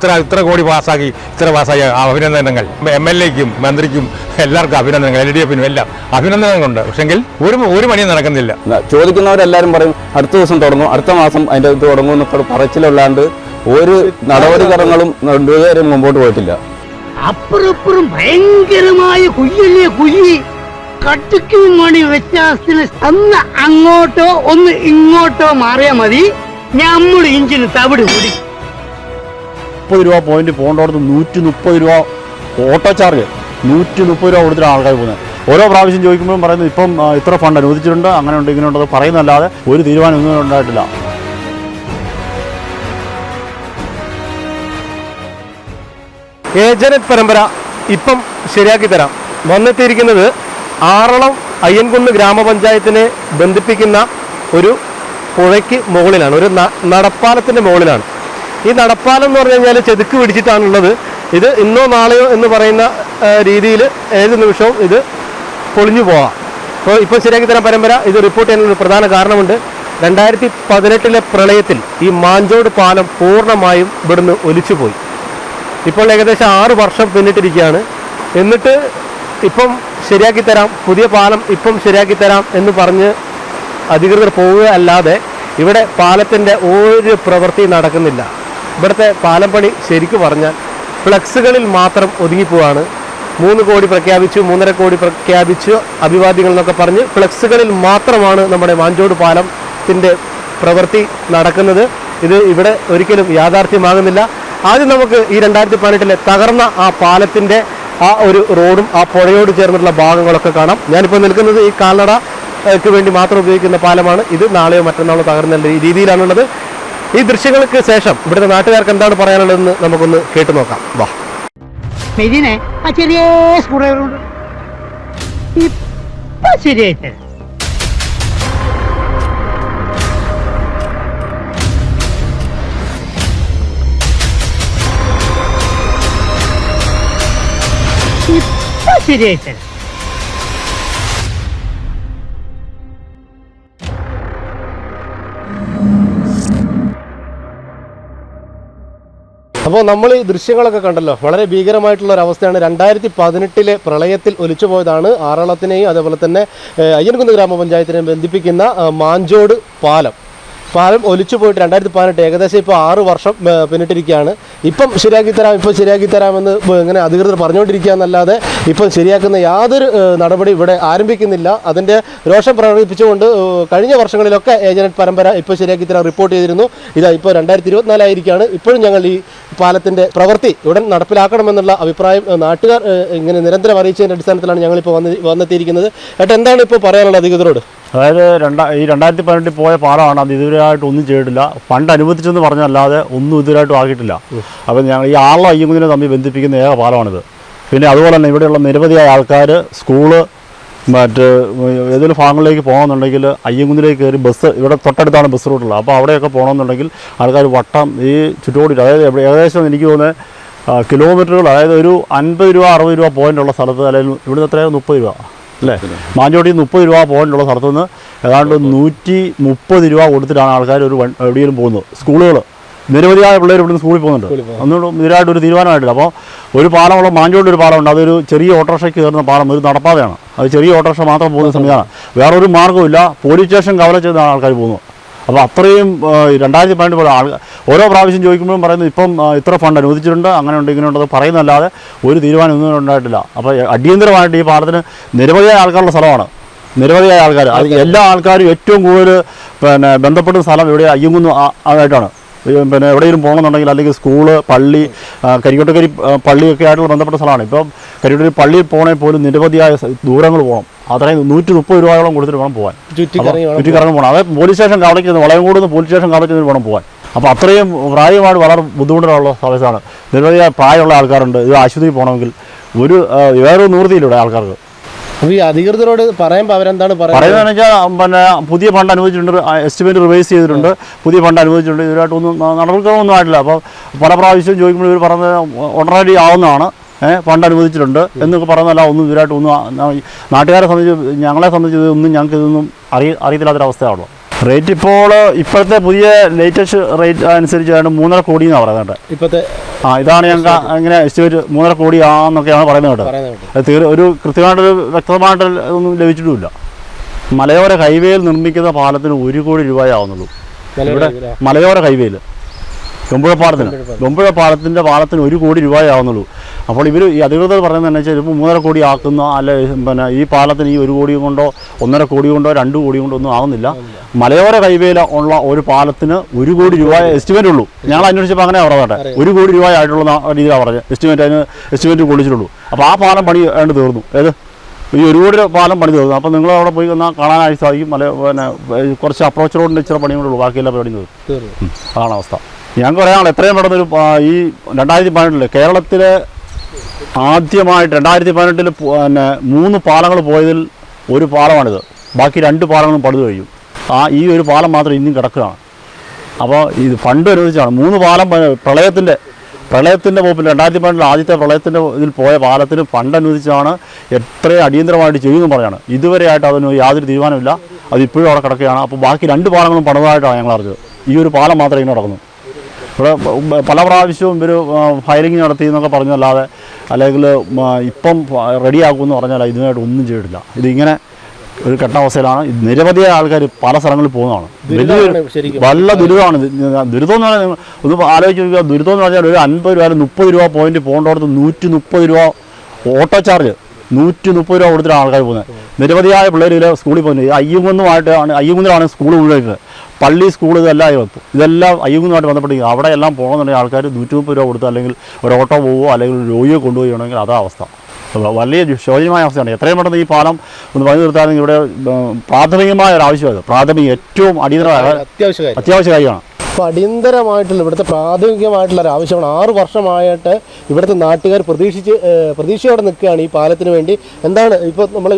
ഇത്ര കോടി പാസ്സാക്കി അഭിനന്ദനങ്ങൾ MLA-ക്കും മന്ത്രിക്കും എല്ലാവർക്കും അഭിനന്ദനങ്ങൾ, LDF-നും എല്ലാം അഭിനന്ദനങ്ങളുണ്ട്. പക്ഷെങ്കിൽ ഒരു പണിയും നടക്കുന്നില്ല. ചോദിക്കുന്നവരെല്ലാവരും പറയും അടുത്ത ദിവസം തുടങ്ങും, അടുത്ത മാസം അതിൻ്റെ ഇത് തുടങ്ങും എന്നൊക്കെ പറച്ചിലല്ലാണ്ട് ഒരു നടപടിക്രമങ്ങളും രണ്ടുപേരും മുമ്പോട്ട് പോയിട്ടില്ല. അപ്പുറപ്പുറം ഭയങ്കരമായ കുയ്യ് കട്ടുക്കും മണി വ്യത്യാസത്തിന് ഒന്ന് അങ്ങോട്ടോ ഒന്ന് ഇങ്ങോട്ടോ മാറിയാൽ മതി, നമ്മുടെ ഇഞ്ചിന് തവിട് കൂടി. 30 രൂപ പോയിന്റ് പോകേണ്ടടുത്ത് 130 രൂപ ഓട്ടോ ചാർജ്, 130 രൂപ കൊടുത്തിട്ടാണ് ആൾക്കാർ പോകുന്നത്. ഓരോ പ്രാവശ്യം ചോദിക്കുമ്പോഴും പറയുന്നത് ഇപ്പം ഇത്ര ഫണ്ട് അനുവദിച്ചിട്ടുണ്ട്, അങ്ങനെ ഉണ്ട് ഇങ്ങനെ ഉണ്ടത് പറയുന്നല്ലാതെ ഒരു തീരുമാനം ഒന്നും ഉണ്ടായിട്ടില്ല. ഏജനറ്റ് പരമ്പര ഇപ്പം ശരിയാക്കി തരാം. വന്നെത്തിയിരിക്കുന്നത് ആറളം അയ്യൻകുന്ന് ഗ്രാമപഞ്ചായത്തിനെ ബന്ധിപ്പിക്കുന്ന ഒരു പുഴയ്ക്ക് മുകളിലാണ്, ഒരു നടപ്പാലത്തിൻ്റെ മുകളിലാണ്. ഈ നടപ്പാലം എന്ന് പറഞ്ഞു കഴിഞ്ഞാൽ ചെതുക്ക് പിടിച്ചിട്ടാണുള്ളത്. ഇത് ഇന്നോ നാളെയോ എന്ന് പറയുന്ന രീതിയിൽ ഏത് നിമിഷവും ഇത് പൊളിഞ്ഞു പോകാം. അപ്പോൾ ഇപ്പോൾ ശരിയാക്കി തരാൻ പരമ്പര ഇത് റിപ്പോർട്ട് ചെയ്യാനൊരു പ്രധാന കാരണമുണ്ട്. 2018 പ്രളയത്തിൽ ഈ മാഞ്ചോട് പാലം പൂർണ്ണമായും ഇവിടുന്ന് ഒലിച്ചുപോയി. ഇപ്പോൾ ഏകദേശം 6 വർഷം പിന്നിട്ടിരിക്കുകയാണ്. എന്നിട്ട് ഇപ്പം ശരിയാക്കി തരാം, പുതിയ പാലം ഇപ്പം ശരിയാക്കി തരാം എന്ന് പറഞ്ഞ് അധികൃതർ പോവുക അല്ലാതെ ഇവിടെ പാലത്തിൻ്റെ ഒരു പ്രവൃത്തി നടക്കുന്നില്ല. ഇവിടുത്തെ പാലം പണി ശരിക്കും പറഞ്ഞാൽ ഫ്ലക്സുകളിൽ മാത്രം ഒതുങ്ങിപ്പോവാണ്. 3 കോടി പ്രഖ്യാപിച്ചു, 3.5 കോടി പ്രഖ്യാപിച്ചു, അഭിവാദ്യങ്ങൾ എന്നൊക്കെ പറഞ്ഞ് ഫ്ലക്സുകളിൽ മാത്രമാണ് നമ്മുടെ മാഞ്ചോട് പാലത്തിൻ്റെ പ്രവൃത്തി നടക്കുന്നത്. ഇത് ഇവിടെ ഒരിക്കലും യാഥാർത്ഥ്യമാകുന്നില്ല. ആദ്യം നമുക്ക് ഈ 2018 തകർന്ന ആ പാലത്തിൻ്റെ ആ ഒരു റോഡും ആ പുഴയോട് ചേർന്നിട്ടുള്ള ഭാഗങ്ങളൊക്കെ കാണാം. ഞാനിപ്പോൾ നിൽക്കുന്നത് ഈ കാൽനടക്ക് വേണ്ടി മാത്രം ഉപയോഗിക്കുന്ന പാലമാണ്. ഇത് നാളെയോ മറ്റന്നാളോ തകർന്ന രീതിയിലാണുള്ളത്. ഈ ദൃശ്യങ്ങൾക്ക് ശേഷം ഇവിടുത്തെ നാട്ടുകാർക്ക് എന്താണ് പറയാനുള്ളതെന്ന് നമുക്കൊന്ന് കേട്ടു നോക്കാം. വാ. ആ ചെറിയ സ്കൂളുകളുണ്ട് ഇപ്പൊ ശരിയായിട്ട് ശരിയായിട്ട് അപ്പോൾ നമ്മൾ ഈ ദൃശ്യങ്ങളൊക്കെ കണ്ടല്ലോ, വളരെ ഭീകരമായിട്ടുള്ള ഒരു അവസ്ഥയാണ്. 2018 പ്രളയത്തിൽ ഒലിച്ചുപോയതാണ് ആറളത്തിനെയും അതേപോലെ തന്നെ അയ്യൻകുന്ന് ഗ്രാമപഞ്ചായത്തിനെയും ബന്ധിപ്പിക്കുന്ന മാഞ്ചോട് പാലം ഒലിച്ചു പോയിട്ട് 2018 ഏകദേശം ഇപ്പോൾ 6 വർഷം പിന്നിട്ടിരിക്കുകയാണ്. ഇപ്പം ശരിയാക്കി തരാമെന്ന് ഇങ്ങനെ അധികൃതർ പറഞ്ഞുകൊണ്ടിരിക്കുക എന്നല്ലാതെ ഇപ്പം ശരിയാക്കുന്ന യാതൊരു നടപടി ഇവിടെ ആരംഭിക്കുന്നില്ല. അതിൻ്റെ രോഷം പ്രകടിപ്പിച്ചുകൊണ്ട് കഴിഞ്ഞ വർഷങ്ങളിലൊക്കെ ഏജനറ്റ് പരമ്പര ഇപ്പോൾ ശരിയാക്കി തരാൻ റിപ്പോർട്ട് ചെയ്തിരുന്നു. ഇതാ ഇപ്പോൾ 2024 ആയിരിക്കുകയാണ്. ഇപ്പോഴും ഞങ്ങൾ ഈ പാലത്തിൻ്റെ പ്രവൃത്തി ഉടൻ നടപ്പിലാക്കണമെന്നുള്ള അഭിപ്രായം നാട്ടുകാർ ഇങ്ങനെ നിരന്തരം അറിയിച്ചതിൻ്റെ അടിസ്ഥാനത്തിലാണ് ഞങ്ങളിപ്പോൾ വന്നെത്തിയിരിക്കുന്നത്. ഏട്ടാ, എന്താണ് ഇപ്പോൾ പറയാനുള്ളത് അധികൃതരോട്? അതായത് ഈ 2018 പോയ പാലമാണ്, അത് ഇതുവരെയായിട്ട് ഒന്നും ചെയ്തിട്ടില്ല. ഫണ്ട് അനുവദിച്ചെന്ന് പറഞ്ഞല്ലാതെ ഒന്നും ഇതുവരെയായിട്ടും ആക്കിയിട്ടില്ല. അപ്പം ഞങ്ങൾ ഈ ആറളം അയ്യങ്കുന്നിനെ തമ്മിൽ ബന്ധിപ്പിക്കുന്ന ഏക പാലമാണിത്. പിന്നെ അതുപോലെ തന്നെ ഇവിടെയുള്ള നിരവധിയായ ആൾക്കാർ സ്കൂള് ഏതെങ്കിലും ഭാഗങ്ങളിലേക്ക് പോകണമെന്നുണ്ടെങ്കിൽ അയ്യങ്കുന്നിലേക്ക് കയറി ബസ്, ഇവിടെ തൊട്ടടുത്താണ് ബസ് റൂട്ടുള്ളത്. അപ്പോൾ അവിടെയൊക്കെ പോകണമെന്നുണ്ടെങ്കിൽ ആൾക്കാർ വട്ടം ഈ ചുറ്റോടി, അതായത് ഏകദേശം എനിക്ക് തോന്നുന്നത് കിലോമീറ്ററുകൾ, അതായത് ഒരു 50 രൂപ 60 രൂപ പോയിൻ്റുള്ള സ്ഥലത്ത്, അല്ലെങ്കിൽ ഇവിടുന്ന് എത്രയാണ് 30 രൂപ അല്ലേ, മാഞ്ചോട്ടി 30 രൂപ പോയിൻ്റുള്ള സ്ഥലത്തു നിന്ന് ഏതാണ്ട് 130 രൂപ കൊടുത്തിട്ടാണ് ആൾക്കാർ എവിടെയെങ്കിലും പോകുന്നത്. സ്കൂളുകൾ നിരവധിയായ പിള്ളേർ ഇവിടുന്ന് സ്കൂളിൽ പോകുന്നുണ്ട്. ഒന്നും ഇതിനായിട്ട് ഒരു തീരുമാനമായിട്ടില്ല. അപ്പോൾ ഒരു പാലമുള്ള മാഞ്ചോട്ട് ഒരു പാലമുണ്ട്, അതൊരു ചെറിയ ഓട്ടോറിക്ഷയ്ക്ക് കയറുന്ന പാലം, ഒരു നടപ്പാതയാണ്. അത് ചെറിയ ഓട്ടോറിക്ഷ മാത്രം പോകുന്ന സംവിധാനം, വേറൊരു മാർഗ്ഗമില്ല. പോലീസ് സ്റ്റേഷൻ കവല ചെയ്താണ് ആൾക്കാർ പോകുന്നത്. അപ്പോൾ അത്രയും 2018 പോലെ ഓരോ പ്രാവശ്യം ചോദിക്കുമ്പോഴും പറയുന്നത് ഇപ്പം ഇത്ര ഫണ്ട് അനുവദിച്ചിട്ടുണ്ട്, അങ്ങനെ ഉണ്ട് ഇങ്ങനെ ഉണ്ടത് പറയുന്നല്ലാതെ ഒരു തീരുമാനം ഒന്നും ഉണ്ടായിട്ടില്ല. അപ്പോൾ അടിയന്തരമായിട്ട് ഈ പാലത്തിന് നിരവധിയായ ആൾക്കാരുടെ സ്ഥലമാണ്, നിരവധിയായ ആൾക്കാർ, അത് എല്ലാ ആൾക്കാരും ഏറ്റവും കൂടുതൽ ബന്ധപ്പെടുന്ന സ്ഥലം ഇവിടെ അയ്യങ്കുന്ന് ആയിട്ടാണ്. എവിടെയെങ്കിലും പോകണമെന്നുണ്ടെങ്കിൽ, അല്ലെങ്കിൽ സ്കൂള്, പള്ളി, കരിക്കോട്ടക്കരി പള്ളിയൊക്കെ ആയിട്ടുള്ള ബന്ധപ്പെട്ട സ്ഥലമാണ്. ഇപ്പം കരിക്കോട്ടക്കരി പള്ളിയിൽ പോകണമെങ്കിൽ പോലും നിരവധിയായ ദൂരങ്ങൾ പോകണം. അത്രയും 130 രൂപയോളം കൊടുത്തിട്ട് വേണം പോകാൻ, ചുറ്റിക്കറങ്ങി പോകണം. അതായത് പോലീസ് സ്റ്റേഷൻ കവലയ്ക്ക് വളയംകൂടുന്ന പോലീസ് സ്റ്റേഷൻ കവലയ്ക്ക് വേണം പോകാൻ. അപ്പോൾ അത്രയും പ്രായമായിട്ട് വളരെ ബുദ്ധിമുട്ടുള്ള സമയത്താണ്. നിരവധിയായ പ്രായമുള്ള ആൾക്കാരുണ്ട്. ഇത് ആശുപത്രിയിൽ പോകണമെങ്കിൽ വേറൊരു നിവൃത്തിയിലൂടെ ആൾക്കാർക്ക്. അപ്പോൾ ഈ അധികൃതരോട് പറയുമ്പോൾ അവരെന്താണ് പറയുന്നതെന്ന് വെച്ചാൽ പുതിയ ഫണ്ട് അനുവദിച്ചിട്ടുണ്ട്, എസ്റ്റിമേറ്റ് റിവൈസ് ചെയ്തിട്ടുണ്ട്, പുതിയ ഫണ്ട് അനുവദിച്ചിട്ടുണ്ട്, ഇതിനായിട്ടൊന്നും നടപടിക്രമമൊന്നും ആയിട്ടില്ല. അപ്പോൾ പല പ്രാവശ്യം ചോദിക്കുമ്പോൾ ഇവർ പറഞ്ഞത് ഓൾറെഡി ആവുന്നതാണ്, ഫണ്ട് അനുവദിച്ചിട്ടുണ്ട് എന്നൊക്കെ പറയുന്നതല്ല. ഒന്നും ഇതിനായിട്ടൊന്നും നാട്ടുകാരെ സംബന്ധിച്ച്, ഞങ്ങളെ സംബന്ധിച്ച് ഒന്നും ഞങ്ങൾക്ക് ഇതൊന്നും അറിയത്തില്ലാത്തൊരവസ്ഥയാണല്ലോ. റേറ്റ് ഇപ്പോൾ ഇപ്പോഴത്തെ പുതിയ ലേറ്റസ്റ്റ് റേറ്റ് അനുസരിച്ചാണ് 3.5 കോടി എന്നാണ് പറയുന്നത്. ഇപ്പോഴത്തെ ഇതാണ് ഞങ്ങൾക്ക് അങ്ങനെ എസ്റ്റിമേറ്റ് 3.5 കോടി ആണെന്നൊക്കെയാണ് പറയുന്നത് കേട്ടോ. ഒരു കൃത്യമായിട്ടൊരു വ്യക്തമായിട്ട് ഒന്നും ലഭിച്ചിട്ടുമില്ല. മലയോര ഹൈവേയിൽ നിർമ്മിക്കുന്ന പാലത്തിന് 1 കോടി രൂപയാവുന്നുള്ളൂ. ഇവിടെ മലയോര ഹൈവേയിൽ ഗൊമ്പുഴ പാലത്തിൻ്റെ 1 കോടി രൂപയാവുന്നുള്ളൂ. അപ്പോൾ ഇവർ ഈ അധികൃതർ പറയുന്നത് എന്താ വെച്ചാൽ ഇപ്പോൾ 3.5 കോടി ആക്കുന്ന അല്ലെ പിന്നെ ഈ പാലത്തിന് ഈ 1 കോടി കൊണ്ടോ 1.5 കോടി കൊണ്ടോ 2 കോടി കൊണ്ടോ ഒന്നും ആവുന്നില്ല. മലയോര ഹൈവേയിൽ ഉള്ള ഒരു പാലത്തിന് 1 കോടി രൂപ എസ്റ്റിമേറ്റ് ഉള്ളൂ. ഞങ്ങൾ അന്വേഷിച്ചപ്പോൾ അങ്ങനെ പറഞ്ഞെ 1 കോടി രൂപ ആയിട്ടുള്ള രീതിയിലാണ് പറഞ്ഞത്. എസ്റ്റിമേറ്റ് കൊള്ളിച്ചിട്ടുള്ളൂ. അപ്പോൾ ആ പാലം പണി വേണ്ടി തീർന്നു. ഈ 1 കോടി പാലം പണി തീർന്നു. അപ്പോൾ നിങ്ങൾ അവിടെ പോയി വന്നാൽ കാണാനായി സാധിക്കും. പിന്നെ കുറച്ച് അപ്രോച്ച് റോഡിൻ്റെ ഇച്ചിരി പണിയുള്ളൂ, ബാക്കിയെല്ലാം പരിപാടി തീർന്നു. അതാണ് അവസ്ഥ. ഞങ്ങൾക്ക് പറയാനുള്ള എത്രയും പെട്ടെന്നൊരു ഈ 2018 കേരളത്തിലെ ആദ്യമായിട്ട് 2018 പിന്നെ 3 പാലങ്ങൾ പോയതിൽ ഒരു പാലമാണിത്. ബാക്കി 2 പാലങ്ങളും പണിത് കഴിഞ്ഞു. ഈ ഒരു പാലം മാത്രം ഇനിയും കിടക്കുകയാണ്. അപ്പോൾ ഇത് ഫണ്ട് അനുവദിച്ചാണ് 3 പാലം പ്രളയത്തിൻ്റെ വകുപ്പിൽ 2018 ആദ്യത്തെ പ്രളയത്തിൻ്റെ ഇതിൽ പോയ പാലത്തിന് ഫണ്ട് അനുവദിച്ചാണ് എത്രയും അടിയന്തരമായിട്ട് ചെയ്യുമെന്ന് പറഞ്ഞാണ്. ഇതുവരെയായിട്ട് അതിന് യാതൊരു തീരുമാനമില്ല. അതിപ്പോഴും അവിടെ കിടക്കുകയാണ്. അപ്പോൾ ബാക്കി 2 പാലങ്ങളും പണിതായിട്ടാണ് ഞങ്ങൾ അറിഞ്ഞത്. ഈ ഒരു പാലം മാത്രമേ ഇങ്ങനെ നടക്കുന്നു. ഇവിടെ പല പ്രാവശ്യവും ഇവർ ഫയലിംഗ് നടത്തി എന്നൊക്കെ പറഞ്ഞല്ലാതെ അല്ലെങ്കിൽ ഇപ്പം റെഡിയാക്കുമെന്ന് പറഞ്ഞാൽ ഇതിനായിട്ട് ഒന്നും ചെയ്തിട്ടില്ല. ഇതിങ്ങനെ ഒരു കെട്ടാവസ്ഥയിലാണ്. നിരവധി ആൾക്കാർ പല സ്ഥലങ്ങളിൽ പോകുന്നതാണ്. വലിയ ദുരിതമാണ്. ദുരിതം എന്ന് പറഞ്ഞാൽ ഒന്ന് ആലോചിച്ച് നോക്കുക. ദുരിതം എന്ന് പറഞ്ഞാൽ ഒരു 50 രൂപ 30 രൂപ പോയിന്റ് പോകേണ്ടടുത്ത് 130 രൂപ ഓട്ടോ ചാർജ് 130 രൂപ കൊടുത്തിട്ടാണ് ആൾക്കാർ പോകുന്നത്. നിരവധിയായ പിള്ളേർ ഇതിൽ സ്കൂളിൽ പോകുന്നത്. അയ്യങ്കുന്നിലാണ് സ്കൂൾ മുഴുവൻ. പള്ളി സ്കൂൾ ഇതെല്ലാം അയ്യങ്കുന്നുമായിട്ട് ബന്ധപ്പെട്ടിരിക്കും. അവിടെ എല്ലാം പോകണമെന്നുണ്ടെങ്കിൽ ആൾക്കാർ 130 രൂപ കൊടുത്ത് അല്ലെങ്കിൽ ഒരു ഓട്ടോ പോവുകയോ അല്ലെങ്കിൽ ഒരു രോഗിയെ കൊണ്ടുപോവുകയാണെങ്കിൽ അതാ അവസ്ഥ. വലിയ ശോചനീയമായ അവസ്ഥയാണ്. എത്രയും പെട്ടെന്ന് ഈ പാലം ഒന്ന് പണി നിർത്താനെങ്കിൽ ഇവിടെ പ്രാഥമികമായ ഒരു ആവശ്യമാണ്. ഏറ്റവും അത്യാവശ്യ കാര്യമാണ്. അപ്പോൾ അടിയന്തരമായിട്ടുള്ള ഇവിടുത്തെ പ്രാഥമികമായിട്ടുള്ള ഒരു ആവശ്യമാണ്. 6 വർഷമായിട്ട് ഇവിടുത്തെ നാട്ടുകാർ പ്രതീക്ഷയോടെ നിൽക്കുകയാണ് ഈ പാലത്തിന് വേണ്ടി. എന്താണ് ഇപ്പോൾ നമ്മൾ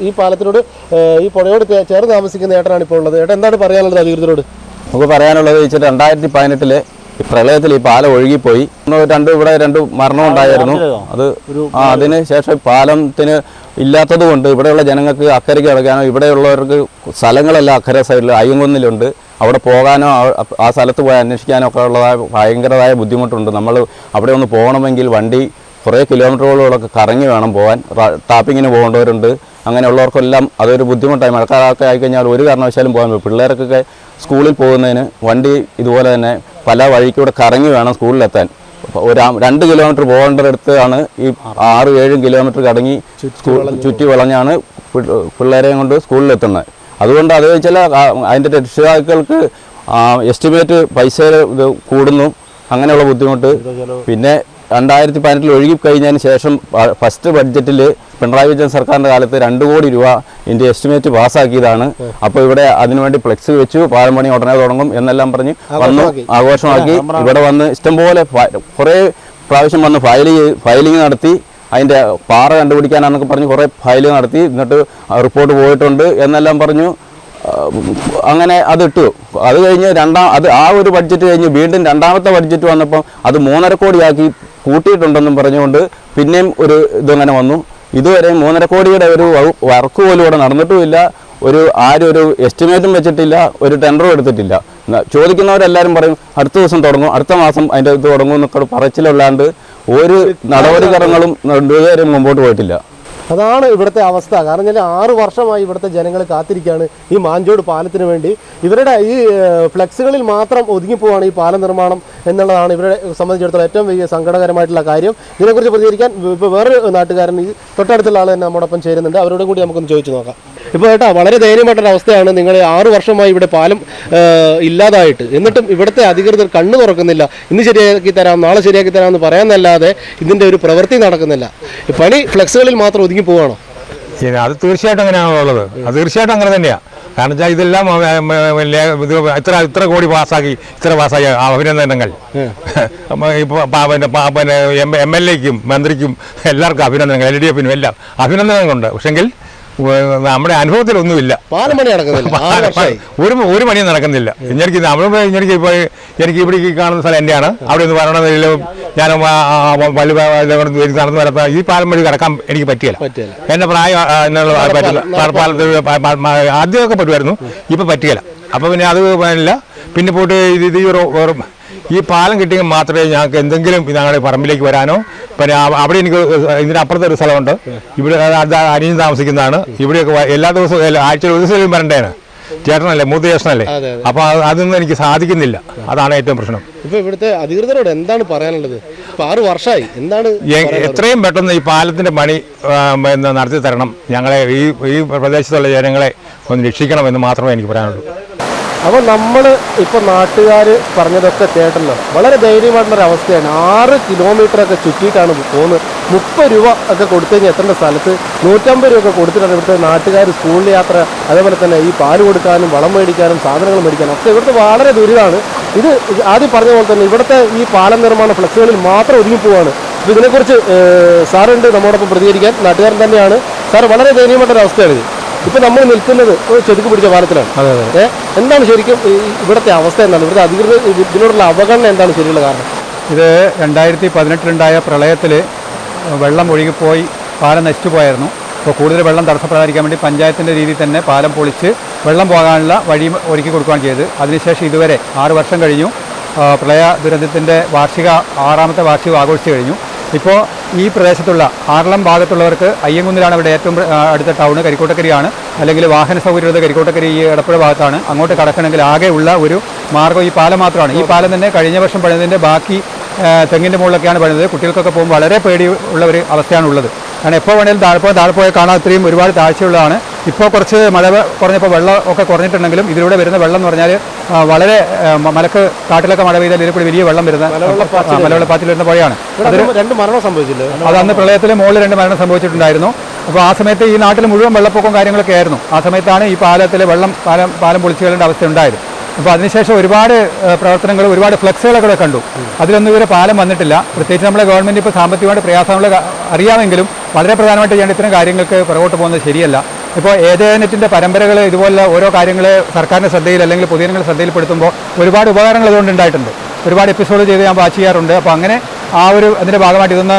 ഈ പാലത്തിനോട് ഈ പുഴയോട് ചേർന്ന് താമസിക്കുന്ന ഏട്ടനാണ് ഇപ്പോൾ ഉള്ളത്. ഏട്ടൻ എന്താണ് പറയാനുള്ളത് അധികൃതരോട്? നമുക്ക് പറയാനുള്ളത് വെച്ചാൽ 2018 പ്രളയത്തിൽ ഈ പാലം ഒഴുകിപ്പോയി. ഇവിടെ 2 മരണം ഉണ്ടായിരുന്നു. അതിന് ശേഷം പാലത്തിന് ഇല്ലാത്തത് കൊണ്ട് ഇവിടെയുള്ള ജനങ്ങൾക്ക് അക്കരയ്ക്ക് കിടക്കാനോ ഇവിടെയുള്ളവർക്ക് സ്ഥലങ്ങളെല്ലാം അക്കരെ സൈഡിൽ അയ്യങ്കുന്നിലുണ്ട്. അവിടെ പോകാനോ ആ സ്ഥലത്ത് പോയി അന്വേഷിക്കാനോ ഒക്കെ ഉള്ളതായ ഭയങ്കരമായ ബുദ്ധിമുട്ടുണ്ട്. നമ്മൾ അവിടെ ഒന്ന് പോകണമെങ്കിൽ വണ്ടി കുറേ കിലോമീറ്ററുകളോളൊക്കെ കറങ്ങി വേണം പോകാൻ. ടാപ്പിങ്ങിന് പോകേണ്ടവരുണ്ട്. അങ്ങനെയുള്ളവർക്കെല്ലാം അതൊരു ബുദ്ധിമുട്ടായി. മഴക്കാലമൊക്കെ ആയിക്കഴിഞ്ഞാൽ ഒരു കാരണവശാലും പോകാൻ പറ്റും. പിള്ളേർക്കൊക്കെ സ്കൂളിൽ പോകുന്നതിന് വണ്ടി ഇതുപോലെ തന്നെ പല വഴിക്കൂടെ കറങ്ങി വേണം സ്കൂളിലെത്താൻ. ഒരു 2 കിലോമീറ്റർ പോകേണ്ടടുത്താണ് ഈ 6-7 കിലോമീറ്റർ കറങ്ങി ചുറ്റി വളഞ്ഞാണ് പിള്ളേരെയും കൊണ്ട് സ്കൂളിലെത്തുന്നത്. അതുകൊണ്ട് അത് വെച്ചാൽ അതിൻ്റെ രക്ഷിതാക്കൾക്ക് എസ്റ്റിമേറ്റ് പൈസ കൂടുന്നു, അങ്ങനെയുള്ള ബുദ്ധിമുട്ട്. പിന്നെ 2018 ഒഴുകിക്കഴിഞ്ഞതിന് ശേഷം ഫസ്റ്റ് ബഡ്ജറ്റിൽ പിണറായി വിജയൻ സർക്കാരിൻ്റെ കാലത്ത് 2 കോടി രൂപ ഇതിൻ്റെ എസ്റ്റിമേറ്റ് പാസ്സാക്കിയതാണ്. അപ്പോൾ ഇവിടെ അതിനുവേണ്ടി ഫ്ലെക്സ് വെച്ചു, പാലം പണി ഉടനെ തുടങ്ങും എന്നെല്ലാം പറഞ്ഞ് വന്നു ആഘോഷമാക്കി. ഇവിടെ വന്ന് ഇഷ്ടംപോലെ കുറേ പ്രാവശ്യം വന്ന് ഫയലിംഗ് നടത്തി. അതിൻ്റെ പാറ കണ്ടുപിടിക്കാനാണെന്നൊക്കെ പറഞ്ഞ് കുറേ ഫയലിംഗ് നടത്തി. എന്നിട്ട് റിപ്പോർട്ട് പോയിട്ടുണ്ട് എന്നെല്ലാം പറഞ്ഞു. അങ്ങനെ അതിട്ടു. അത് കഴിഞ്ഞ് ആ ഒരു ബഡ്ജറ്റ് കഴിഞ്ഞ് വീണ്ടും 2ാമത്തെ ബഡ്ജറ്റ് വന്നപ്പോൾ അത് 3.5 കോടിയാക്കി കൂട്ടിയിട്ടുണ്ടെന്നും പറഞ്ഞുകൊണ്ട് പിന്നെയും ഒരു ഇതങ്ങനെ വന്നു. ഇതുവരെ 3.5 കോടിയുടെ ഒരു വർക്ക് പോലും ഇവിടെ നടന്നിട്ടുമില്ല. ആരും ഒരു എസ്റ്റിമേറ്റും വെച്ചിട്ടില്ല, ഒരു ടെൻഡറും എടുത്തിട്ടില്ല. ചോദിക്കുന്നവരെല്ലാവരും പറയും അടുത്ത ദിവസം തുടങ്ങും, അടുത്ത മാസം അതിൻ്റെ ഇത് തുടങ്ങും എന്നൊക്കെ പറച്ചിലല്ലാണ്ട് ഒരു നടപടിക്രമങ്ങളും ഇതുവരെ മുമ്പോട്ട് പോയിട്ടില്ല. അതാണ് ഇവിടുത്തെ അവസ്ഥ. കാരണം വെച്ചാൽ 6 വർഷമായി ഇവിടുത്തെ ജനങ്ങൾ കാത്തിരിക്കുകയാണ് ഈ മാഞ്ചോട് പാലത്തിന് വേണ്ടി. ഇവരുടെ ഈ ഫ്ലെക്സുകളിൽ മാത്രം ഒതുങ്ങിപ്പോവാണ് ഈ പാലം നിർമ്മാണം എന്നുള്ളതാണ് ഇവരെ സംബന്ധിച്ചിടത്തോളം ഏറ്റവും വലിയ സങ്കടകരമായിട്ടുള്ള കാര്യം. ഇതിനെക്കുറിച്ച് പ്രതികരിക്കാൻ ഇപ്പോൾ വേറൊരു നാട്ടുകാരൻ ഈ തൊട്ടടുത്തുള്ള ആൾ തന്നെ നമ്മോടൊപ്പം ചേരുന്നുണ്ട്. അവരോടും കൂടി നമുക്കൊന്ന് ചോദിച്ചു നോക്കാം. ഇപ്പോൾ ഏട്ടാ, വളരെ ദയനീയമായിട്ടൊരു അവസ്ഥയാണ്. നിങ്ങൾ 6 വർഷമായി ഇവിടെ പാലം ഇല്ലാതായിട്ട്, എന്നിട്ടും ഇവിടുത്തെ അധികൃതർ കണ്ണു തുറക്കുന്നില്ല. ഇന്ന് ശരിയാക്കി തരാം, നാളെ ശരിയാക്കി തരാമെന്ന് പറയാമെന്നല്ലാതെ ഇതിൻ്റെ ഒരു പ്രവൃത്തി നടക്കുന്നില്ല. പണി ഫ്ലെക്സുകളിൽ മാത്രം ഒതുങ്ങി പോവാണോ? അത് തീർച്ചയായിട്ടും അങ്ങനെയാണോ ഉള്ളത്? അത് തീർച്ചയായിട്ടും അങ്ങനെ തന്നെയാണ്. കാരണം വെച്ചാൽ ഇതെല്ലാം ഇത്ര കോടി പാസ്സാക്കി അഭിനന്ദനങ്ങൾ. ഇപ്പോൾ MLA ക്കും മന്ത്രിക്കും എല്ലാവർക്കും അഭിനന്ദനങ്ങൾ, LDF-നും എല്ലാം അഭിനന്ദനങ്ങളുണ്ട്. പക്ഷെങ്കിൽ നമ്മുടെ അനുഭവത്തിലൊന്നുമില്ല. പാലം പണി നടക്കുന്നില്ല, 6 വർഷമായി. ഒരു പണിയും നടക്കുന്നില്ല. എനിക്ക് ഇപ്പോൾ എനിക്ക് ഇവിടെ ഈ കാണുന്ന സ്ഥലം എൻ്റെയാണ്. അവിടെ ഒന്ന് വരണമെന്നില്ല, ഞാൻ നടന്നു വരത്ത ഈ പാലം വഴി കിടക്കാൻ എനിക്ക് പറ്റിയില്ല. എൻ്റെ പ്രായം ആദ്യമൊക്കെ പറ്റുമായിരുന്നു, ഇപ്പം പറ്റിയില്ല. അപ്പോൾ പിന്നെ അത് ഇല്ല. പിന്നെ പോയിട്ട് ഇത് ഈ പാലം കിട്ടിയെങ്കിൽ മാത്രമേ ഞങ്ങൾക്ക് എന്തെങ്കിലും ഞങ്ങളുടെ പറമ്പിലേക്ക് വരാനോ, പിന്നെ അവിടെ എനിക്ക് ഇതിനപ്പുറത്തെ ഒരു സ്ഥലമുണ്ട്, ഇവിടെ അനിയൻ താമസിക്കുന്നതാണ്. ഇവിടെയൊക്കെ എല്ലാ ദിവസവും ആഴ്ചയിൽ ഒരു ദിവസം വരണ്ടേന്. ചേട്ടനല്ലേ, മൂത്ത ചേട്ടനല്ലേ, അപ്പൊ അതൊന്നും എനിക്ക് സാധിക്കുന്നില്ല. അതാണ് ഏറ്റവും പ്രശ്നം. ഇപ്പൊ ഇവിടുത്തെ അധികൃതരോട് എന്താണ് പറയാനുള്ളത്? 6 വർഷമായി, എന്താണ് എത്രയും പെട്ടെന്ന് ഈ പാലത്തിന്റെ പണി നടത്തി തരണം. ഞങ്ങളെ ഈ പ്രദേശത്തുള്ള ജനങ്ങളെ ഒന്ന് രക്ഷിക്കണമെന്ന് മാത്രമേ എനിക്ക് പറയാനുള്ളൂ. അപ്പോൾ നമ്മൾ ഇപ്പോൾ നാട്ടുകാർ പറഞ്ഞതൊക്കെ കേട്ടല്ലോ. വളരെ ധൈര്യമായിട്ടുള്ളൊരു അവസ്ഥയാണ്. 6 കിലോമീറ്ററൊക്കെ ചുറ്റിയിട്ടാണ് പോകുന്നത്. 30 രൂപ ഒക്കെ കൊടുത്തു കഴിഞ്ഞാൽ എത്തേണ്ട സ്ഥലത്ത് 150 രൂപ ഒക്കെ കൊടുത്തിട്ടാണ് ഇവിടുത്തെ നാട്ടുകാർ സ്കൂളിൽ യാത്ര, അതേപോലെ തന്നെ ഈ പാല് കൊടുക്കാനും വളം മേടിക്കാനും സാധനങ്ങൾ മേടിക്കാനും ഒക്കെ ഇവിടുത്തെ വളരെ ദുരിതമാണ്. ഇത് ആദ്യം പറഞ്ഞ പോലെ തന്നെ ഇവിടുത്തെ ഈ പാലം നിർമ്മാണ ഫ്ലെക്സുകളിൽ മാത്രം ഒതുങ്ങി പോവുകയാണ്. അപ്പോൾ ഇതിനെക്കുറിച്ച് സാറുണ്ട് നമ്മോടൊപ്പം പ്രതികരിക്കാൻ, നാട്ടുകാരൻ തന്നെയാണ്. സാർ, വളരെ ദയനീയമായിട്ടൊരു അവസ്ഥയാണിത്. ഇപ്പൊ നമ്മൾ നിൽക്കുന്നത് ചെതുക്ക് പിടിച്ച പാലത്തിലാണ്. എന്താണ് ശരിക്കും ഇവിടുത്തെ അവസ്ഥ? എന്താണ് ഇവിടുത്തെ അധികൃതർ ഇതിനോടുള്ള അവഗണന? എന്താണ് ശരിയുള്ള കാരണം? ഇത് 2018 പ്രളയത്തിൽ വെള്ളം ഒഴുകിപ്പോയി പാലം നശിച്ചു പോയായിരുന്നു. അപ്പോൾ കൂടുതൽ വെള്ളം തടസ്സപ്പെടാതിരിക്കാൻ വേണ്ടി പഞ്ചായത്തിൻ്റെ രീതിയിൽ തന്നെ പാലം പൊളിച്ച് വെള്ളം പോകാനുള്ള വഴി ഒരുക്കി കൊടുക്കുകയാണ് ചെയ്തത്. അതിനുശേഷം ഇതുവരെ 6 വർഷം കഴിഞ്ഞു. പ്രളയ ദുരന്തത്തിൻ്റെ 6ാമത്തെ വാർഷികം ആഘോഷിച്ചു കഴിഞ്ഞു. ഇപ്പോൾ ഈ പ്രദേശത്തുള്ള ആറളം ഭാഗത്തുള്ളവർക്ക് അയ്യങ്കുന്നിലാണ് ഇവിടെ ഏറ്റവും അടുത്ത ടൗണ്, കരിക്കോട്ടക്കരയാണ്. അല്ലെങ്കിൽ വാഹന സൗകര്യമുള്ളത് കരിക്കോട്ടക്കര ഈ എടപ്പുഴ ഭാഗത്താണ്. അങ്ങോട്ട് കടക്കണമെങ്കിൽ ആകെ ഉള്ള ഒരു മാർഗ്ഗം ഈ പാലം മാത്രമാണ്. ഈ പാലം തന്നെ കഴിഞ്ഞ വർഷം പണിതതിൻ്റെ ബാക്കി തെങ്ങിൻ്റെ മുകളിലൊക്കെയാണ് പണിതത്. കുട്ടികൾക്കൊക്കെ പോകുമ്പോൾ വളരെ പേടി ഉള്ള ഒരു അവസ്ഥയാണുള്ളത്. കാരണം എപ്പോൾ വേണേലും താഴെ പോയാൽ കാണാൻ അത്രയും ഒരുപാട് താഴ്ചയുള്ളതാണ്. ഇപ്പോൾ കുറച്ച് മഴ കുറഞ്ഞപ്പോൾ വെള്ളം ഒക്കെ കുറഞ്ഞിട്ടുണ്ടെങ്കിലും ഇതിലൂടെ വരുന്ന വെള്ളം എന്ന് പറഞ്ഞാൽ വളരെ മലക്ക് കാട്ടിലൊക്കെ മഴ പെയ്താൽ ഇതിൽ കൂടി വലിയ വെള്ളം വരുന്ന മലവെള്ളപ്പാച്ചിൽ വരുന്ന പുഴയാണ്. അതൊരു 2 മരണം സംഭവിച്ചില്ല. അത് അന്ന് പ്രളയത്തിൽ മുകളിൽ 2 മരണം സംഭവിച്ചിട്ടുണ്ടായിരുന്നു. അപ്പോൾ ആ സമയത്ത് ഈ നാട്ടിൽ മുഴുവൻ വെള്ളപ്പൊക്കവും കാര്യങ്ങളൊക്കെ ആയിരുന്നു. ആ സമയത്താണ് ഈ പാലത്തിൽ പാലം പൊളിച്ചു കളയേണ്ട അവസ്ഥ ഉണ്ടായത്. അപ്പോൾ അതിനുശേഷം ഒരുപാട് പ്രവർത്തനങ്ങൾ, ഒരുപാട് ഫ്ലെക്സുകളൊക്കെ കണ്ടു. അതിലൊന്നും ഇവരെ പാലം വന്നിട്ടില്ല. പ്രത്യേകിച്ച് നമ്മളെ ഗവൺമെൻറ് ഇപ്പോൾ സാമ്പത്തികമായിട്ട് പ്രയാസങ്ങൾ അറിയാമെങ്കിലും വളരെ പ്രധാനമായിട്ട് ചെയ്യേണ്ട ഇത്തരം കാര്യങ്ങൾക്ക് പുറകോട്ട് പോകുന്നത് ശരിയല്ല. ഇപ്പോൾ ഏജനറ്റിൻ്റെ പരമ്പരകൾ ഇതുപോലെ ഓരോ കാര്യങ്ങൾ സർക്കാരിൻ്റെ ശ്രദ്ധയിൽ അല്ലെങ്കിൽ പൊതുജനങ്ങളുടെ ശ്രദ്ധയിൽപ്പെടുത്തുമ്പോൾ ഒരുപാട് ഉപകാരങ്ങൾ അതുകൊണ്ട് ഉണ്ടായിട്ടുണ്ട്. ഒരുപാട് എപ്പിസോഡ് ചെയ്ത് ഞാൻ വാച്ച് ചെയ്യാറുണ്ട്. അപ്പോൾ അങ്ങനെ അതിൻ്റെ ഭാഗമായിട്ട് ഇതൊന്ന്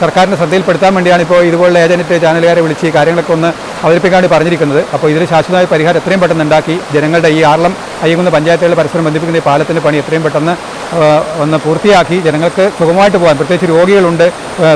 സർക്കാരിൻ്റെ ശ്രദ്ധയിൽപ്പെടുത്താൻ വേണ്ടിയാണ് ഇപ്പോൾ ഇതുപോലുള്ള ഏജനറ്റ് ചാനലുകാരെ വിളിച്ച് ഈ കാര്യങ്ങളൊക്കെ ഒന്ന് അവതരിപ്പിക്കാൻ വേണ്ടി പറഞ്ഞിരിക്കുന്നത്. അപ്പോൾ ഇതിന് ശാശ്വതമായ പരിഹാരം എത്രയും പെട്ടെന്ന് ഉണ്ടാക്കി ജനങ്ങളുടെ ഈ ആറളം അയ്യങ്കുന്ന് പഞ്ചായത്തുകളെ പരസ്പരം ബന്ധിപ്പിക്കുന്ന ഈ പാലത്തിൻ്റെ പണി എത്രയും പെട്ടെന്ന് ഒന്ന് പൂർത്തിയാക്കി ജനങ്ങൾക്ക് സുഖമായിട്ട് പോകാൻ, പ്രത്യേകിച്ച് രോഗികളുണ്ട്,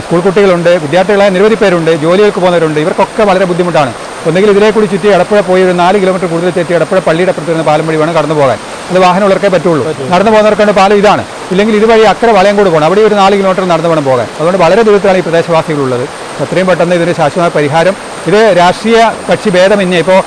സ്കൂൾ കുട്ടികളുണ്ട്, വിദ്യാർത്ഥികളായ നിരവധി പേരുണ്ട്, ജോലികൾക്ക് പോകുന്നവരുണ്ട്. ഇവർക്കൊക്കെ വളരെ ബുദ്ധിമുട്ടാണ്. ഒന്നെങ്കിൽ ഇതിലെ കൂടി ചുറ്റി എടപ്പുഴ പോയി ഒരു 4 കിലോമീറ്റർ കൂടുതൽ തെറ്റി എടപ്പുഴ പള്ളിയുടെ അപ്പുറത്ത് വരുന്ന പാലം വഴി വേണം കടന്നു പോകാൻ. അത് വാഹനമുള്ളവർക്കേ പറ്റുള്ളൂ. നടന്നു പോകുന്നവർക്കാണ് പാലം ഇതാണ്. ഇല്ലെങ്കിൽ ഇതുവഴി അക്കരെ വളയം കൂടെ പോകണം. അവിടെ ഒരു 4 കിലോമീറ്റർ നടന്നു വേണം പോകാൻ. അതുകൊണ്ട് വളരെ ദൂരത്തിലാണ് ഈ പ്രദേശവാസികളുള്ളത്. എത്രയും പെട്ടെന്ന് ഇതിന് ശാശ്വതമായ പരിഹാരം. ഇത് രാഷ്ട്രീയ കക്ഷി ഭേദമന്യേ ഇപ്പോൾ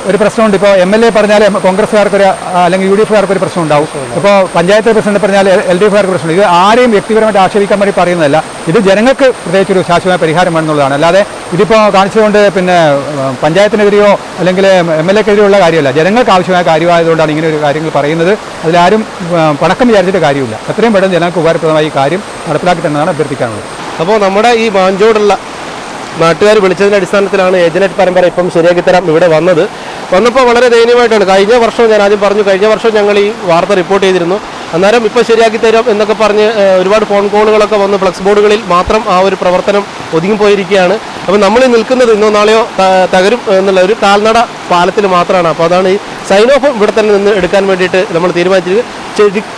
ഒരു പ്രശ്നമുണ്ട്. ഇപ്പോൾ MLA പറഞ്ഞാൽ കോൺഗ്രസ്സുകാർക്കൊരു അല്ലെങ്കിൽ UDFകാർക്കൊരു പ്രശ്നം ഉണ്ടാവും. ഇപ്പോൾ പഞ്ചായത്ത് പ്രസിഡന്റ് പറഞ്ഞാൽ LDFകാർക്ക് പ്രശ്നം. ഇത് ആരെയും വ്യക്തിപരമായിട്ട് ആക്ഷേപിക്കാൻ വേണ്ടി പറയുന്നതല്ല. ഇത് ജനങ്ങൾക്ക് പ്രത്യേകിച്ചൊരു ശാശ്വതമായ പരിഹാരം വേണമെന്നുള്ളതാണ്. അല്ലാതെ ഇതിപ്പോൾ കാണിച്ചുകൊണ്ട് പിന്നെ പഞ്ചായത്തിനെതിരെയോ അല്ലെങ്കിൽ MLAക്കെതിരെയോ ഉള്ള കാര്യമല്ല. ജനങ്ങൾക്ക് ആവശ്യമായ കാര്യമായതുകൊണ്ടാണ് ഇങ്ങനെ ഒരു കാര്യങ്ങൾ പറയുന്നത്. അതിലാരും പണക്കം വിചാരിച്ചിട്ട് കാര്യമില്ല. എത്രയും പെട്ടെന്ന് ജനങ്ങൾക്ക് ഉപകാരപ്രദമായി ഈ കാര്യം നടപ്പിലാക്കി തന്നെയാണ് അഭ്യർത്ഥിക്കാനുള്ളത്. അപ്പോൾ നമ്മുടെ ഈ മാഞ്ചോടുള്ള നാട്ടുകാർ വിളിച്ചതിൻ്റെ അടിസ്ഥാനത്തിലാണ് ഏജനറ്റ് പരമ്പര ഇപ്പം ശരിയാക്കി തരാം ഇവിടെ വന്നപ്പോൾ വളരെ ദയനീയമായിട്ടാണ്. കഴിഞ്ഞ വർഷം ഞാൻ ആദ്യം പറഞ്ഞു, കഴിഞ്ഞ വർഷം ഞങ്ങൾ ഈ വാർത്ത റിപ്പോർട്ട് ചെയ്തിരുന്നു. അന്നേരം ഇപ്പോൾ ശരിയാക്കി തരാം എന്നൊക്കെ പറഞ്ഞ് ഒരുപാട് ഫോൺ കോളുകളൊക്കെ വന്ന് ഫ്ലക്സ് ബോർഡുകളിൽ മാത്രം ആ ഒരു പ്രവർത്തനം ഒതുങ്ങിപ്പോയിരിക്കുകയാണ്. അപ്പോൾ നമ്മൾ നിൽക്കുന്നത് ഇന്നോ നാളെയോ തകരും എന്നുള്ള ഒരു കാൽനട പാലത്തിൽ മാത്രമാണ്. അപ്പോൾ അതാണ് ഈ സൈൻ ഓഫ് ഇവിടെ തന്നെ നിന്ന് എടുക്കാൻ വേണ്ടിയിട്ട് നമ്മൾ തീരുമാനിച്ചിരിക്കുന്നത്.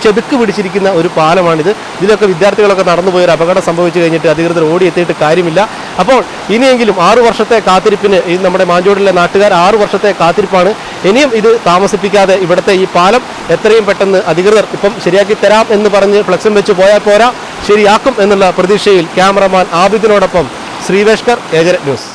ചെതുക്ക് പിടിച്ചിരിക്കുന്ന ഒരു പാലമാണിത്. ഇതിലൊക്കെ വിദ്യാർത്ഥികളൊക്കെ നടന്നുപോയ ഒരു അപകടം സംഭവിച്ചു കഴിഞ്ഞിട്ട് അധികൃതർ ഓടിയെത്തിയിട്ട് കാര്യമില്ല. അപ്പോൾ ഇനിയെങ്കിലും 6 വർഷത്തെ കാത്തിരിപ്പിന് ഈ നമ്മുടെ മാഞ്ചോടിലെ നാട്ടുകാർ 6 വർഷത്തെ കാത്തിരിപ്പാണ്. ഇനിയും ഇത് താമസിപ്പിക്കാതെ ഇവിടുത്തെ ഈ പാലം എത്രയും പെട്ടെന്ന് അധികൃതർ ഇപ്പം ശരിയാക്കി തരാം എന്ന് പറഞ്ഞ് ഫ്ലക്സും വെച്ച് പോയാൽ പോരാ, ശരിയാക്കും എന്നുള്ള പ്രതീക്ഷയിൽ ക്യാമറമാൻ ആബിദിനോടൊപ്പം ശ്രീവേഷ്കർ, ഏജനറ്റ് ന്യൂസ്.